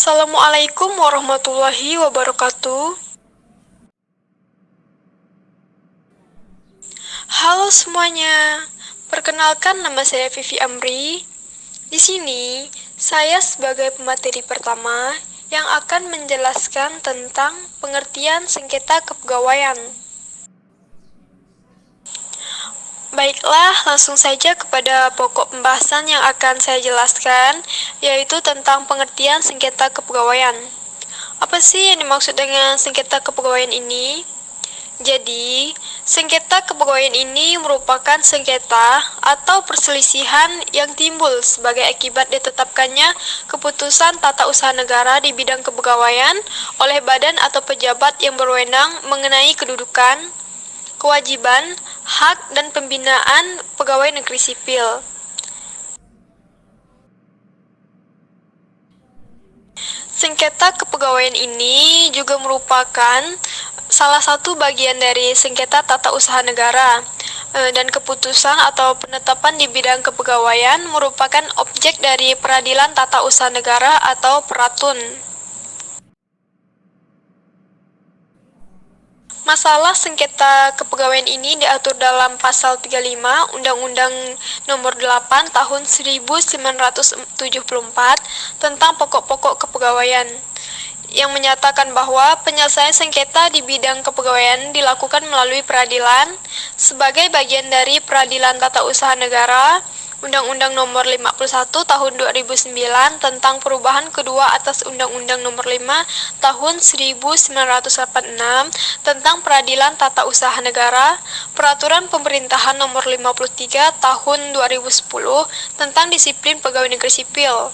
Assalamualaikum warahmatullahi wabarakatuh. Halo semuanya. Perkenalkan, nama saya Vivi Amri. Di sini, saya sebagai pemateri pertama yang akan menjelaskan tentang pengertian sengketa kepegawaian. Baiklah, langsung saja kepada pokok pembahasan yang akan saya jelaskan, yaitu tentang pengertian sengketa kepegawaian. Apa sih yang dimaksud dengan sengketa kepegawaian ini? Jadi, sengketa kepegawaian ini merupakan sengketa atau perselisihan yang timbul sebagai akibat ditetapkannya keputusan tata usaha negara di bidang kepegawaian oleh badan atau pejabat yang berwenang mengenai kedudukan, kewajiban, hak, dan pembinaan pegawai negeri sipil. Sengketa kepegawaian ini juga merupakan salah satu bagian dari sengketa tata usaha negara, dan keputusan atau penetapan di bidang kepegawaian merupakan objek dari peradilan tata usaha negara atau Peratun. Masalah sengketa kepegawaian ini diatur dalam Pasal 35 Undang-Undang Nomor 8 Tahun 1974 tentang pokok-pokok kepegawaian, yang menyatakan bahwa penyelesaian sengketa di bidang kepegawaian dilakukan melalui peradilan sebagai bagian dari Peradilan Tata Usaha Negara, Undang-Undang Nomor 51 Tahun 2009 tentang perubahan kedua atas Undang-Undang Nomor 5 Tahun 1986 tentang Peradilan Tata Usaha Negara, Peraturan Pemerintahan Nomor 53 Tahun 2010 tentang Disiplin Pegawai Negeri Sipil.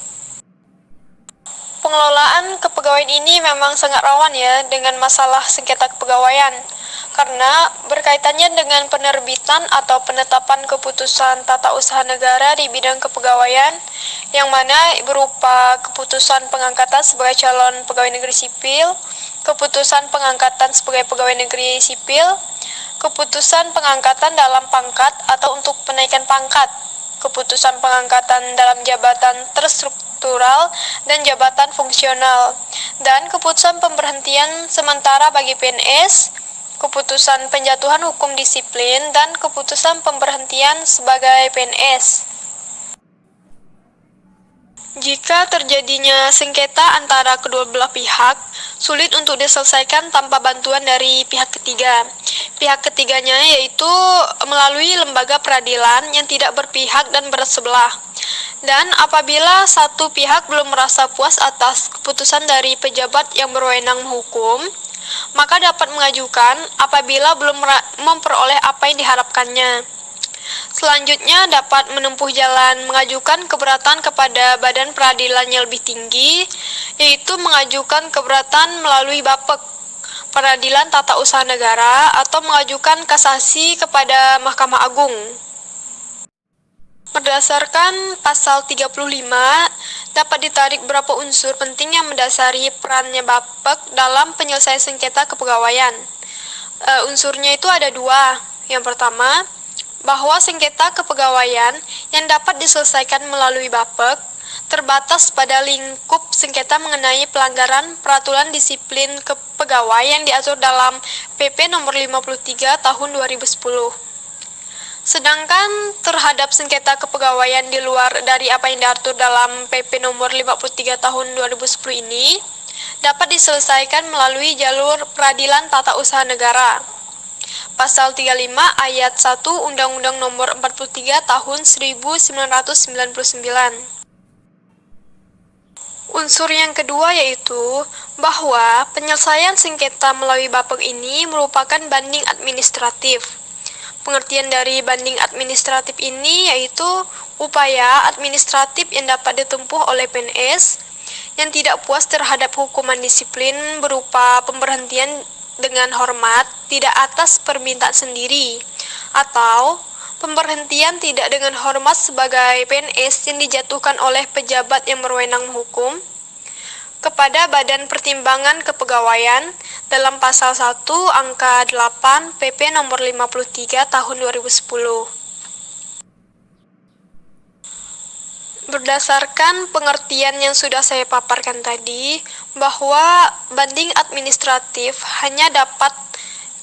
Pengelolaan kepegawaian ini memang sangat rawan ya dengan masalah sengketa kepegawaian, karena berkaitannya dengan penerbitan atau penetapan keputusan tata usaha negara di bidang kepegawaian, yang mana berupa keputusan pengangkatan sebagai calon pegawai negeri sipil, keputusan pengangkatan sebagai pegawai negeri sipil, keputusan pengangkatan dalam pangkat atau untuk penaikan pangkat, keputusan pengangkatan dalam jabatan terstruktural dan jabatan fungsional, dan keputusan pemberhentian sementara bagi PNS, keputusan penjatuhan hukum disiplin, dan keputusan pemberhentian sebagai PNS. Jika terjadinya sengketa antara kedua belah pihak, sulit untuk diselesaikan tanpa bantuan dari pihak ketiga. Pihak ketiganya yaitu melalui lembaga peradilan yang tidak berpihak dan bersebelah. Dan apabila satu pihak belum merasa puas atas keputusan dari pejabat yang berwenang menghukum, maka dapat mengajukan apabila belum memperoleh apa yang diharapkannya. Selanjutnya dapat menempuh jalan mengajukan keberatan kepada badan peradilan yang lebih tinggi, yaitu mengajukan keberatan melalui BAPEK, Peradilan Tata Usaha Negara, atau mengajukan kasasi kepada Mahkamah Agung. Berdasarkan Pasal 35, dapat ditarik beberapa unsur penting yang mendasari perannya BAPEK dalam penyelesaian sengketa kepegawaian. Unsurnya itu ada dua. Yang pertama, bahwa sengketa kepegawaian yang dapat diselesaikan melalui BAPEK terbatas pada lingkup sengketa mengenai pelanggaran peraturan disiplin kepegawai yang diatur dalam PP Nomor 53 Tahun 2010. Sedangkan terhadap sengketa kepegawaian di luar dari apa yang diatur dalam PP Nomor 53 Tahun 2010 ini dapat diselesaikan melalui jalur Peradilan Tata Usaha Negara. Pasal 35 ayat 1 Undang-Undang Nomor 43 Tahun 1999. Unsur yang kedua yaitu bahwa penyelesaian sengketa melalui BAPEK ini merupakan banding administratif. Pengertian dari banding administratif ini yaitu upaya administratif yang dapat ditempuh oleh PNS yang tidak puas terhadap hukuman disiplin berupa pemberhentian dengan hormat tidak atas permintaan sendiri, atau pemberhentian tidak dengan hormat sebagai PNS yang dijatuhkan oleh pejabat yang berwenang menghukum kepada Badan Pertimbangan Kepegawaian dalam Pasal 1 Angka 8 PP Nomor 53 Tahun 2010. Berdasarkan pengertian yang sudah saya paparkan tadi, bahwa banding administratif hanya dapat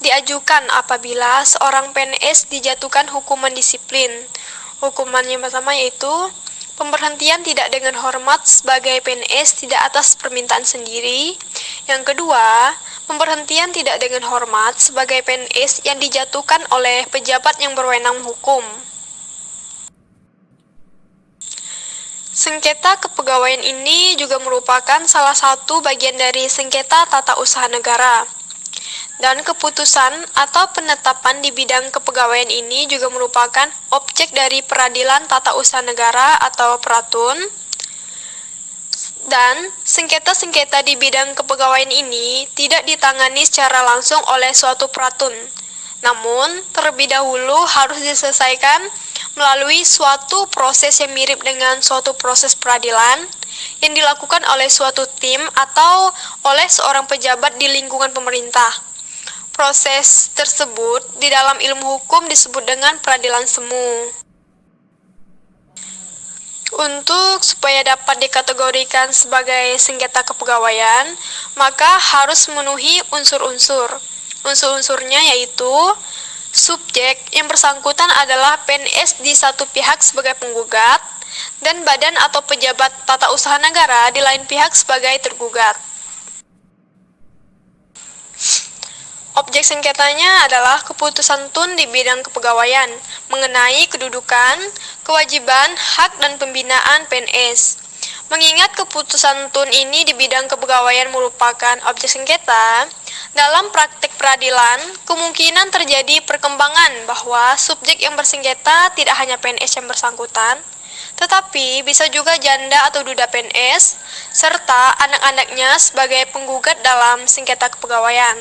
diajukan apabila seorang PNS dijatuhkan hukuman disiplin. Hukuman yang pertama yaitu pemberhentian tidak dengan hormat sebagai PNS tidak atas permintaan sendiri. Yang kedua, pemberhentian tidak dengan hormat sebagai PNS yang dijatuhkan oleh pejabat yang berwenang menghukum. Sengketa kepegawaian ini juga merupakan salah satu bagian dari sengketa tata usaha negara. Dan keputusan atau penetapan di bidang kepegawaian ini juga merupakan objek dari Peradilan Tata Usaha Negara atau Peratun. Dan sengketa-sengketa di bidang kepegawaian ini tidak ditangani secara langsung oleh suatu peratun. Namun, terlebih dahulu harus diselesaikan melalui suatu proses yang mirip dengan suatu proses peradilan yang dilakukan oleh suatu tim atau oleh seorang pejabat di lingkungan pemerintah. Proses tersebut di dalam ilmu hukum disebut dengan peradilan semu. Untuk supaya dapat dikategorikan sebagai sengketa kepegawaian, maka harus memenuhi unsur-unsur. Unsur-unsurnya yaitu subjek yang bersangkutan adalah PNS di satu pihak sebagai penggugat, dan badan atau pejabat tata usaha negara di lain pihak sebagai tergugat. Objek sengketanya adalah keputusan TUN di bidang kepegawaian mengenai kedudukan, kewajiban, hak, dan pembinaan PNS. Mengingat keputusan TUN ini di bidang kepegawaian merupakan objek sengketa, dalam praktik peradilan, kemungkinan terjadi perkembangan bahwa subjek yang bersengketa tidak hanya PNS yang bersangkutan, tetapi bisa juga janda atau duda PNS, serta anak-anaknya sebagai penggugat dalam sengketa kepegawaian.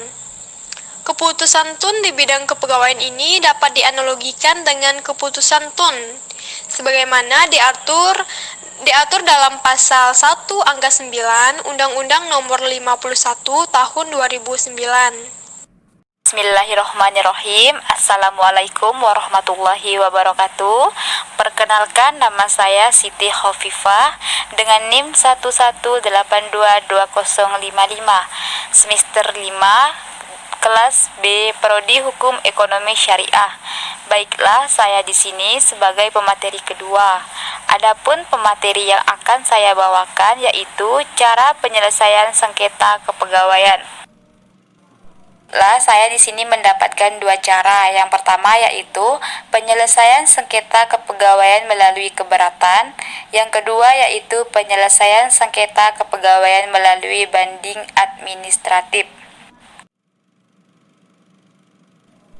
Keputusan TUN di bidang kepegawaian ini dapat dianalogikan dengan keputusan TUN, sebagaimana diatur dalam pasal 1 angka 9 Undang-Undang Nomor 51 Tahun 2009. Bismillahirrahmanirrahim. Assalamualaikum warahmatullahi wabarakatuh. Perkenalkan, nama saya Siti Khofifah dengan NIM 118222055, semester 5, kelas B, Prodi Hukum Ekonomi Syariah. Baiklah, saya di sini sebagai pemateri kedua. Adapun pemateri yang akan saya bawakan yaitu cara penyelesaian sengketa kepegawaian. Saya di sini mendapatkan dua cara. Yang pertama yaitu penyelesaian sengketa kepegawaian melalui keberatan. Yang kedua yaitu penyelesaian sengketa kepegawaian melalui banding administratif.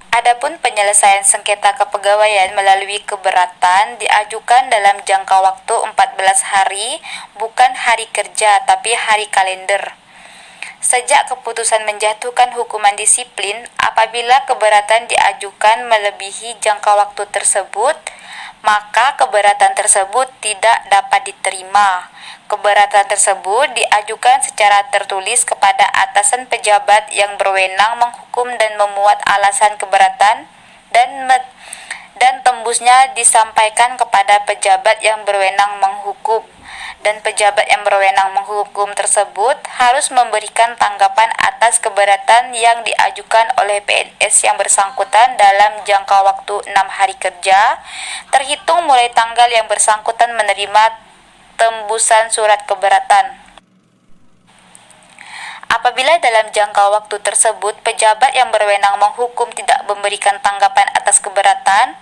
Adapun penyelesaian sengketa kepegawaian melalui keberatan diajukan dalam jangka waktu 14 hari, bukan hari kerja tapi hari kalender. Sejak keputusan menjatuhkan hukuman disiplin, apabila keberatan diajukan melebihi jangka waktu tersebut, maka keberatan tersebut tidak dapat diterima. Keberatan tersebut diajukan secara tertulis kepada atasan pejabat yang berwenang menghukum dan memuat alasan keberatan, dan tembusnya disampaikan kepada pejabat yang berwenang menghukum. Dan pejabat yang berwenang menghukum tersebut harus memberikan tanggapan atas keberatan yang diajukan oleh PNS yang bersangkutan dalam jangka waktu 6 hari kerja, terhitung mulai tanggal yang bersangkutan menerima tembusan surat keberatan. Apabila dalam jangka waktu tersebut pejabat yang berwenang menghukum tidak memberikan tanggapan atas keberatan,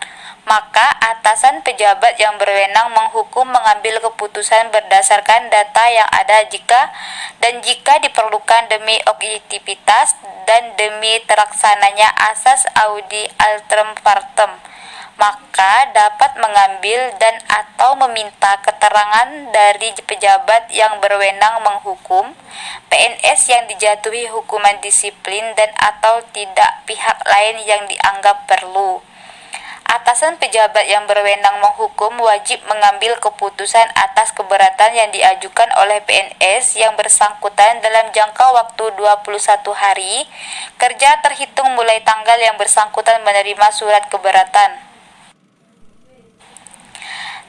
maka atasan pejabat yang berwenang menghukum mengambil keputusan berdasarkan data yang ada jika diperlukan demi objektivitas dan demi terlaksananya asas audi alteram partem, maka dapat mengambil dan atau meminta keterangan dari pejabat yang berwenang menghukum, PNS yang dijatuhi hukuman disiplin dan atau tidak pihak lain yang dianggap perlu. Atasan pejabat yang berwenang menghukum wajib mengambil keputusan atas keberatan yang diajukan oleh PNS yang bersangkutan dalam jangka waktu 21 hari kerja terhitung mulai tanggal yang bersangkutan menerima surat keberatan.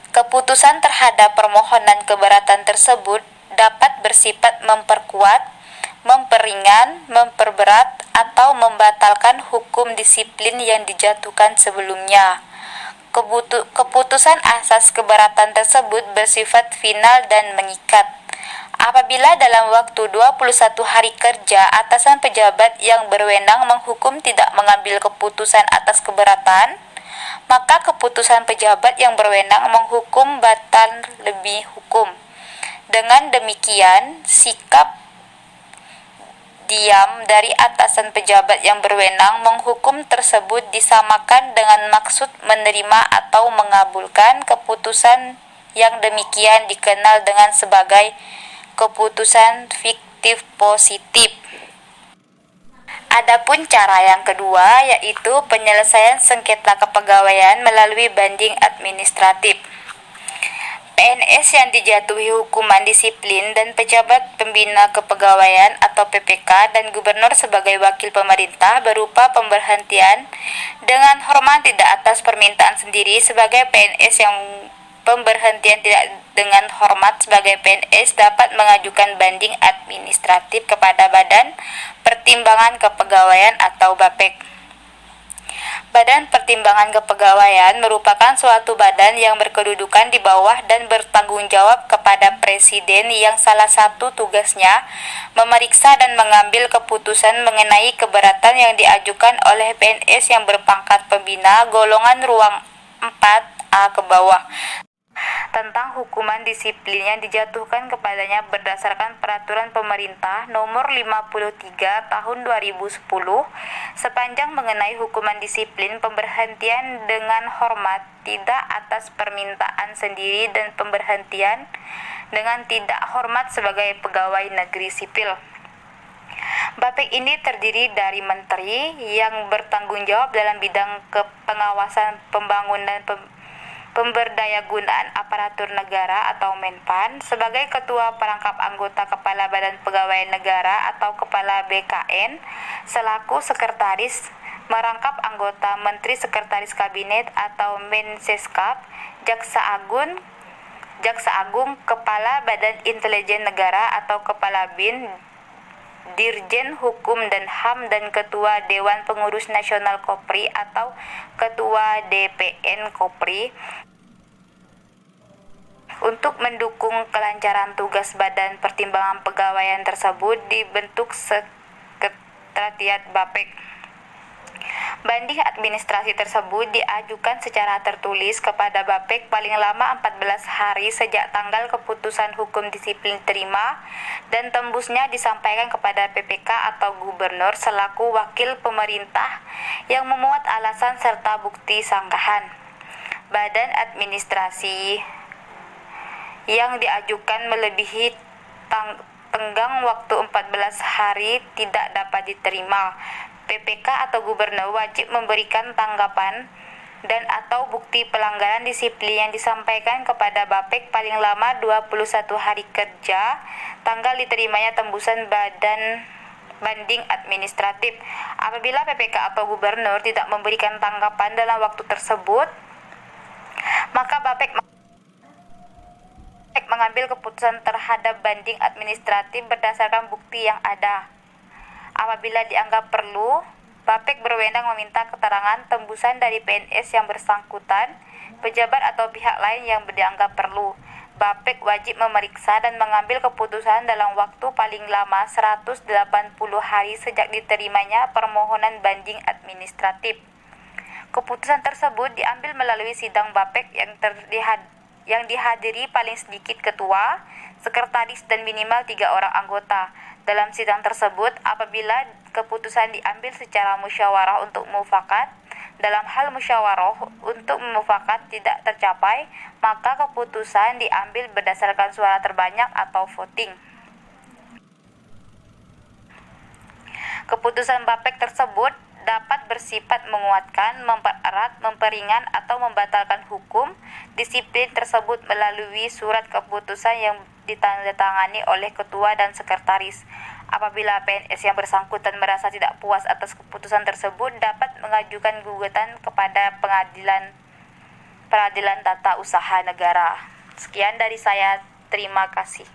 Keputusan terhadap permohonan keberatan tersebut dapat bersifat memperkuat, memperingan, memperberat, atau membatalkan hukum disiplin yang dijatuhkan sebelumnya. Keputusan asas keberatan tersebut bersifat final dan mengikat. Apabila dalam waktu 21 hari kerja atasan pejabat yang berwenang menghukum tidak mengambil keputusan atas keberatan, maka keputusan pejabat yang berwenang menghukum batal lebih hukum. Dengan demikian, sikap diam dari atasan pejabat yang berwenang menghukum tersebut disamakan dengan maksud menerima atau mengabulkan keputusan yang demikian dikenal dengan sebagai keputusan fiktif positif. Adapun cara yang kedua yaitu penyelesaian sengketa kepegawaian melalui banding administratif. PNS yang dijatuhi hukuman disiplin dan pejabat pembina kepegawaian atau PPK dan gubernur sebagai wakil pemerintah berupa pemberhentian dengan hormat tidak atas permintaan sendiri sebagai PNS yang pemberhentian tidak dengan hormat sebagai PNS dapat mengajukan banding administratif kepada Badan Pertimbangan Kepegawaian atau BAPEK. Badan Pertimbangan Kepegawaian merupakan suatu badan yang berkedudukan di bawah dan bertanggung jawab kepada Presiden yang salah satu tugasnya memeriksa dan mengambil keputusan mengenai keberatan yang diajukan oleh PNS yang berpangkat pembina golongan ruang 4A ke bawah tentang hukuman disiplin yang dijatuhkan kepadanya berdasarkan Peraturan Pemerintah Nomor 53 Tahun 2010 sepanjang mengenai hukuman disiplin pemberhentian dengan hormat tidak atas permintaan sendiri dan pemberhentian dengan tidak hormat sebagai pegawai negeri sipil. BAPEK ini terdiri dari menteri yang bertanggung jawab dalam bidang pengawasan pembangunan pemberdayagunaan aparatur negara atau Menpan sebagai ketua perangkap anggota kepala Badan Pegawai Negara atau kepala BKN selaku sekretaris merangkap anggota Menteri Sekretaris Kabinet atau Menseskap, Jaksa Agung, Kepala Badan Intelijen Negara atau Kepala BIN, Dirjen Hukum dan HAM dan Ketua Dewan Pengurus Nasional Kopri atau Ketua DPN Kopri. Untuk mendukung kelancaran tugas Badan Pertimbangan Pegawaian tersebut dibentuk Sekretariat BAPEK. Banding administrasi tersebut diajukan secara tertulis kepada BAPEK paling lama 14 hari sejak tanggal keputusan hukum disiplin terima dan tembusnya disampaikan kepada PPK atau gubernur selaku wakil pemerintah yang memuat alasan serta bukti sanggahan. Badan administrasi yang diajukan melebihi tenggang waktu 14 hari tidak dapat diterima. PPK atau gubernur wajib memberikan tanggapan dan atau bukti pelanggaran disiplin yang disampaikan kepada BAPEK paling lama 21 hari kerja tanggal diterimanya tembusan banding administratif. Apabila PPK atau gubernur tidak memberikan tanggapan dalam waktu tersebut, maka BAPEK mengambil keputusan terhadap banding administratif berdasarkan bukti yang ada. Apabila dianggap perlu, BAPEK berwenang meminta keterangan tembusan dari PNS yang bersangkutan, pejabat atau pihak lain yang dianggap perlu. BAPEK wajib memeriksa dan mengambil keputusan dalam waktu paling lama 180 hari sejak diterimanya permohonan banding administratif. Keputusan tersebut diambil melalui sidang BAPEK yang dihadiri paling sedikit ketua, sekretaris dan minimal 3 orang anggota. Dalam sidang tersebut, apabila keputusan diambil secara musyawarah untuk mufakat, dalam hal musyawarah untuk mufakat tidak tercapai, maka keputusan diambil berdasarkan suara terbanyak atau voting. Keputusan BAPEK tersebut dapat bersifat menguatkan, mempererat, memperingan, atau membatalkan hukum disiplin tersebut melalui surat keputusan yang ditandatangani oleh ketua dan sekretaris. Apabila PNS yang bersangkutan merasa tidak puas atas keputusan tersebut, dapat mengajukan gugatan kepada pengadilan Peradilan Tata Usaha Negara. Sekian dari saya, terima kasih.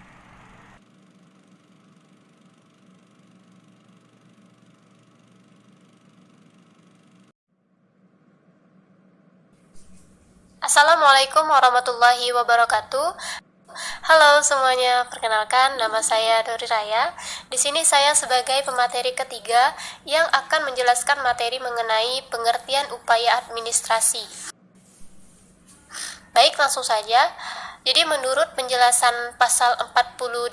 Assalamualaikum warahmatullahi wabarakatuh. Halo semuanya, perkenalkan nama saya Dori Raya. Di sini saya sebagai pemateri ketiga yang akan menjelaskan materi mengenai pengertian upaya administrasi. Baik, langsung saja. Jadi menurut penjelasan pasal 48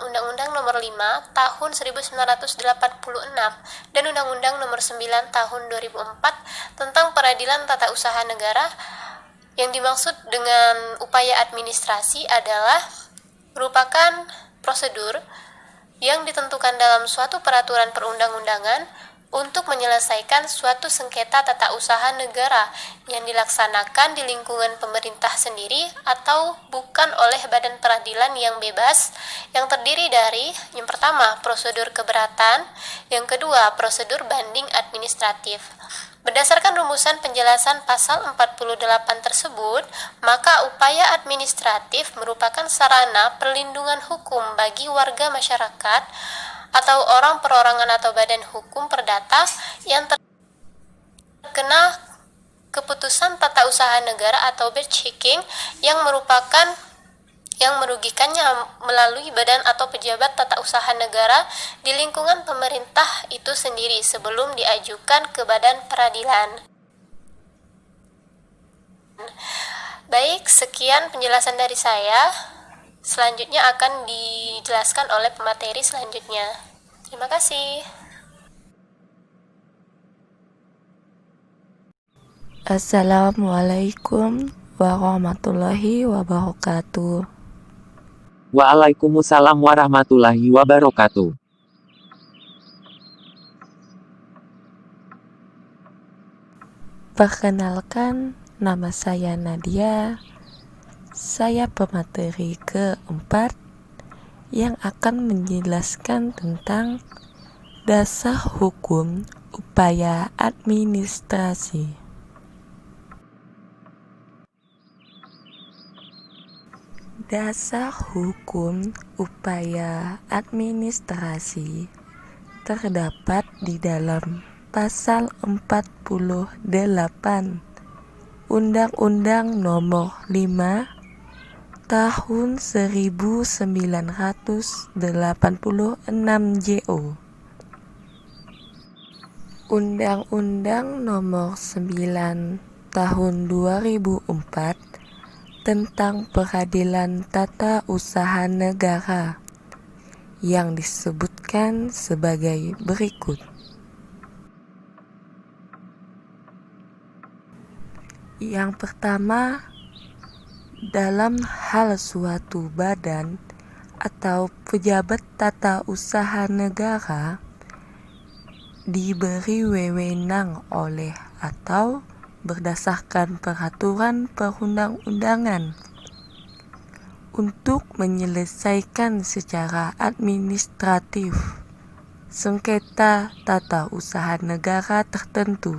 Undang-Undang Nomor 5 Tahun 1986 dan Undang-Undang Nomor 9 Tahun 2004 tentang Peradilan Tata Usaha Negara, yang dimaksud dengan upaya administrasi adalah merupakan prosedur yang ditentukan dalam suatu peraturan perundang-undangan untuk menyelesaikan suatu sengketa tata usaha negara yang dilaksanakan di lingkungan pemerintah sendiri atau bukan oleh badan peradilan yang bebas, yang terdiri dari yang pertama prosedur keberatan, yang kedua prosedur banding administratif. Berdasarkan rumusan penjelasan pasal 48 tersebut, maka upaya administratif merupakan sarana perlindungan hukum bagi warga masyarakat atau orang perorangan atau badan hukum perdata yang terkena keputusan tata usaha negara atau bad checking yang merugikannya melalui badan atau pejabat tata usaha negara di lingkungan pemerintah itu sendiri sebelum diajukan ke badan peradilan. Baik, sekian penjelasan dari saya. Selanjutnya akan dijelaskan oleh pemateri selanjutnya. Terima kasih. Assalamualaikum warahmatullahi wabarakatuh. Waalaikumsalam warahmatullahi wabarakatuh. Perkenalkan, nama saya Nadia. Saya pemateri keempat yang akan menjelaskan tentang dasar hukum upaya administrasi. Dasar hukum upaya administrasi terdapat di dalam pasal 48 Undang-Undang Nomor 5 Tahun 1986 JO. Undang-Undang Nomor 9 Tahun 2004 tentang Peradilan Tata Usaha Negara yang disebutkan sebagai berikut. Yang pertama, dalam hal suatu badan atau pejabat tata usaha negara diberi wewenang oleh atau berdasarkan peraturan perundang-undangan untuk menyelesaikan secara administratif sengketa tata usaha negara tertentu.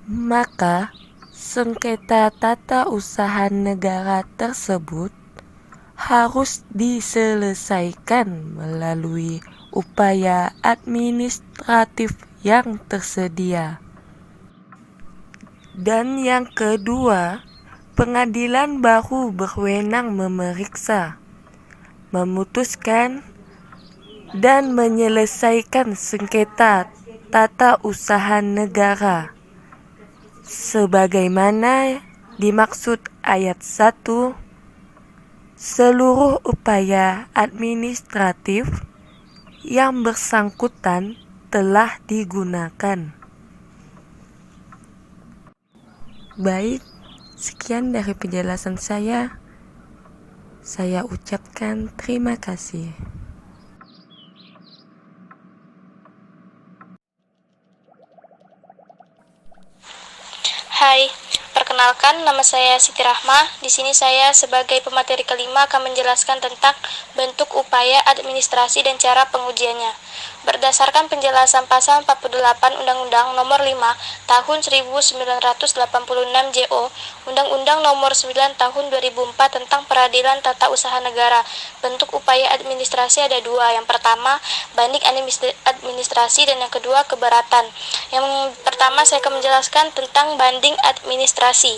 Maka sengketa tata usaha negara tersebut harus diselesaikan melalui upaya administratif yang tersedia. Dan yang kedua, pengadilan baru berwenang memeriksa, memutuskan, dan menyelesaikan sengketa tata usaha negara sebagaimana dimaksud ayat 1. Seluruh upaya administratif yang bersangkutan telah digunakan. Baik, sekian dari penjelasan saya. Saya ucapkan terima kasih. Hai, perkenalkan nama saya Siti Rahmah. Di sini saya sebagai pemateri kelima akan menjelaskan tentang bentuk upaya administrasi dan cara pengujiannya. Berdasarkan penjelasan pasal 48 Undang-Undang Nomor 5 Tahun 1986 JO, Undang-Undang Nomor 9 Tahun 2004 tentang Peradilan Tata Usaha Negara, bentuk upaya administrasi ada dua. Yang pertama, banding administrasi, dan yang kedua, keberatan. Yang pertama, saya akan menjelaskan tentang banding administrasi.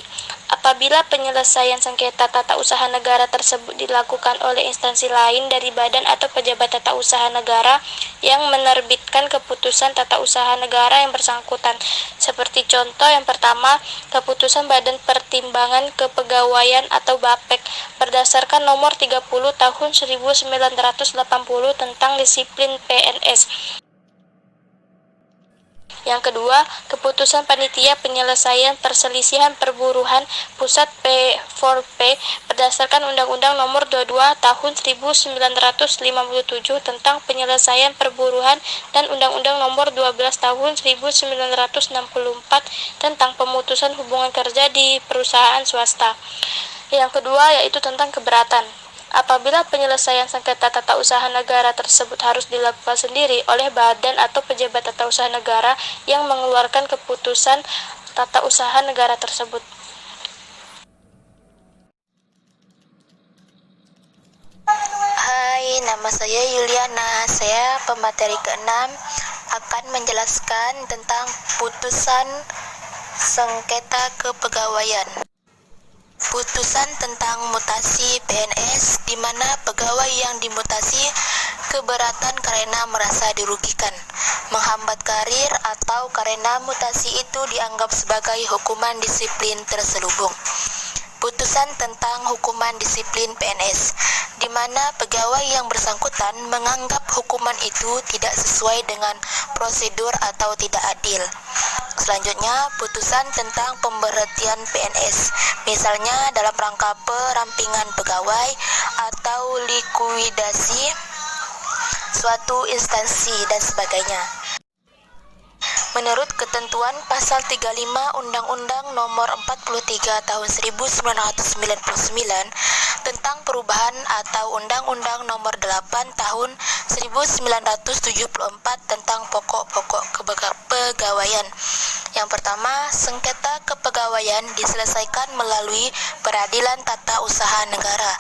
Apabila penyelesaian sengketa tata usaha negara tersebut dilakukan oleh instansi lain dari badan atau pejabat tata usaha negara yang menerbitkan keputusan tata usaha negara yang bersangkutan. Seperti contoh yang pertama, keputusan Badan Pertimbangan Kepegawaian atau BAPEK berdasarkan nomor 30 tahun 1980 tentang disiplin PNS. Yang kedua, keputusan Panitia Penyelesaian Perselisihan Perburuhan Pusat P4P berdasarkan Undang-Undang Nomor 22 Tahun 1957 tentang Penyelesaian Perburuhan dan Undang-Undang Nomor 12 Tahun 1964 tentang pemutusan hubungan kerja di perusahaan swasta. Yang kedua yaitu tentang keberatan. Apabila penyelesaian sengketa tata usaha negara tersebut harus dilakukan sendiri oleh badan atau pejabat tata usaha negara yang mengeluarkan keputusan tata usaha negara tersebut. Hai, nama saya Yuliana. Saya pemateri ke-6 akan menjelaskan tentang putusan sengketa kepegawaian. Putusan tentang mutasi PNS di mana pegawai yang dimutasi keberatan karena merasa dirugikan, menghambat karir, atau karena mutasi itu dianggap sebagai hukuman disiplin terselubung. Putusan tentang hukuman disiplin PNS di mana pegawai yang bersangkutan menganggap hukuman itu tidak sesuai dengan prosedur atau tidak adil. Selanjutnya, putusan tentang pemberhentian PNS, misalnya dalam rangka perampingan pegawai atau likuidasi suatu instansi dan sebagainya. Menurut ketentuan pasal 35 Undang-Undang Nomor 43 Tahun 1999 tentang perubahan atau Undang-Undang Nomor 8 Tahun 1974 tentang pokok-pokok kepegawaian. Yang pertama, sengketa kepegawaian diselesaikan melalui Peradilan Tata Usaha Negara.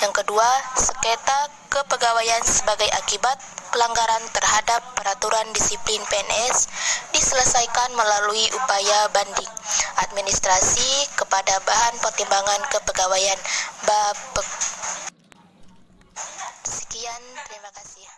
Yang kedua, sengketa kepegawaian sebagai akibat pelanggaran terhadap peraturan disiplin PNS diselesaikan melalui upaya banding administrasi kepada Badan Pertimbangan Kepegawaian BAPEK. Sekian, terima kasih.